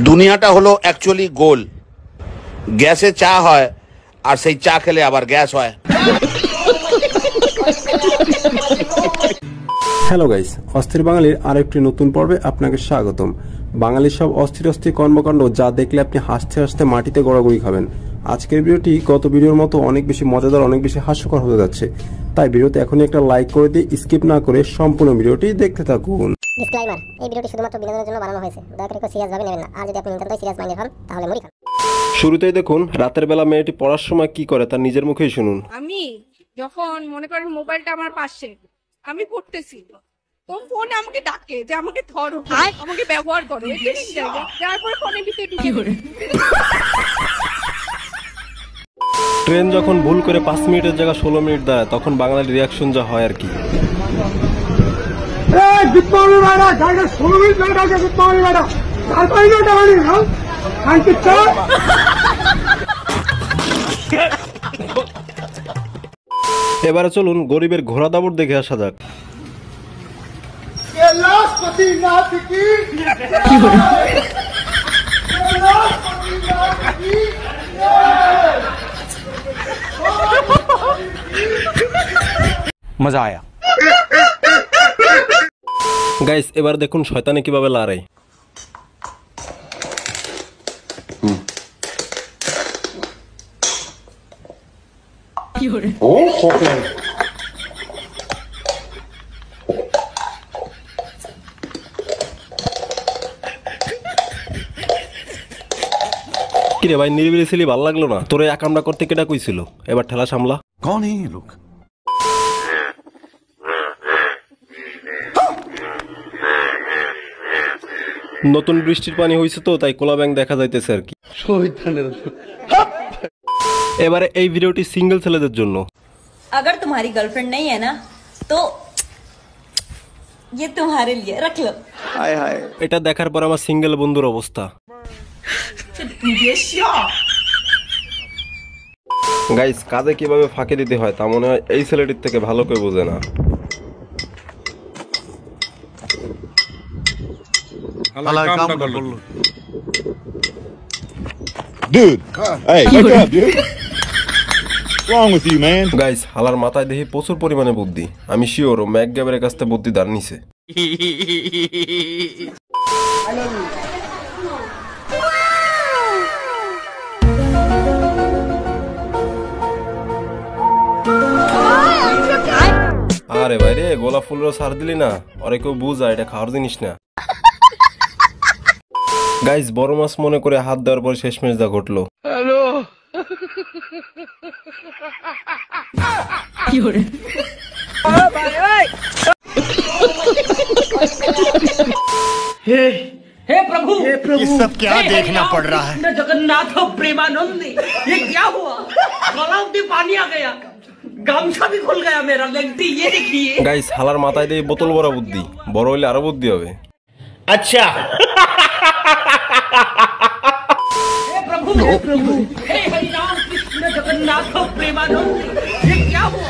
দুনিয়াটা হলো অ্যাকচুয়ালি গোল। গ্যাসে চা হয় আর সেই চা খেলে আবার গ্যাস হয়। হ্যালো গাইস, অস্থির বাঙালির আরেকটি নতুন পর্বে আপনাকে স্বাগতম। বাঙালির সব অস্থির অস্থির কর্মকাণ্ড যা দেখলে আপনি হাসতে হাসতে মাটিতে গড়াগড়ি খাবেন। আজকের ভিডিওটি গত ভিডিওর মতো অনেক বেশি মজাদার, অনেক বেশি হাস্যকর হতে যাচ্ছে। তাই ভিডিওতে এখনই একটা লাইক করে দিয়ে স্কিপ না করে সম্পূর্ণ ভিডিওটি দেখতে থাকুন। ডিসক্লেইমার, এই ভিডিওটি শুধুমাত্র বিনোদনের জন্য বানানো হয়েছে। দয়া করে কেউ সিরিয়াস ভাবে নেবেন না। আর যদি আপনি নিতান্তই সিরিয়াস মাইন্ডেড হন তাহলে মরি খান। শুরুতেই দেখুন রাতের বেলা মেয়েটি পড়ার সময় কি করে তার নিজের মুখেই শুনুন। আমি যখন মনে করেন মোবাইলটা আমার পাশে, আমি পড়তেছি, তখন ফোন আমাকে ডাকে যে আমাকে ধরো, আমাকে ব্যবহার করো, তারপরে ফোনের ভিতরে ঢুকে পড়ে। ট্রেন যখন ভুল করে 5 মিনিটের জায়গায় 16 মিনিট দাঁড়ায় তখন বাঙালির রিয়াকশন যা হয় আর কি। এবারে চলুন গরিবের ঘোড়া দাবড় দেখে আসা যাক। मजा आया। গাইস এবার দেখুন শয়তানি কিভাবে লড়াই। কিরে ভাই, নিরিবিলি ছিলি, ভাল লাগলো না? তোরে এক কামড়া করতে কেটা কইছিল? এবার ঠেলা সামলা। कौन है ये लोग? নতুন বৃষ্টির পানি হয়েছে তো তাই কোলা ব্যাং দেখা যাইতেছে আর কি। এবারে এই ভিডিওটি সিঙ্গেল ছেলেদের জন্য। अगर तुम्हारी गर्लफ्रेंड नहीं है ना तो ये तुम्हारे लिए रख लो। हाय हाय। এটা দেখার পর আমার সিঙ্গেল বন্ধুর অবস্থা। গাইস কাজে কিভাবে ফাঁকি দিতে হয় তা মনে হয় এই ছেলেটির থেকে ভালো কেউ বোঝে না। Dude, hey, wake up, dude. What's wrong with you, man? Guys হালার মাথায় দেখি প্রচুর পরিমাণে বুদ্ধি। আমি শিওর ও ম্যাক গ্যাবের কাছ থেকে বুদ্ধি দাঁড় নিছে। আরে ভাই রে, গোলাপ ফুলও সার দিলি না, ওরে কেউ বুঝা এটা খাওয়ার জিনিস না। গাইস বড় মাছ মনে করে হাত দেওয়ার পর শেষমেশ যা ঘটলো। হ্যালো কি হরে हे प्रभु ये सब क्या देखना पड़ रहा है? जगन्नाथ प्रेमानंद, ये क्या हुआ? गला में पानी आ गया, गामछा भी खुल गया मेरा। लगती ये देखिए। গাইস হালার মাথায় দিয়ে বোতল ভরা বুদ্ধি, বড় হইলে আরো বুদ্ধি হবে। अच्छा हे प्रभु हे हरि राम कृष्ण जगन्नाथ प्रेमानंद, ये क्या हुआ?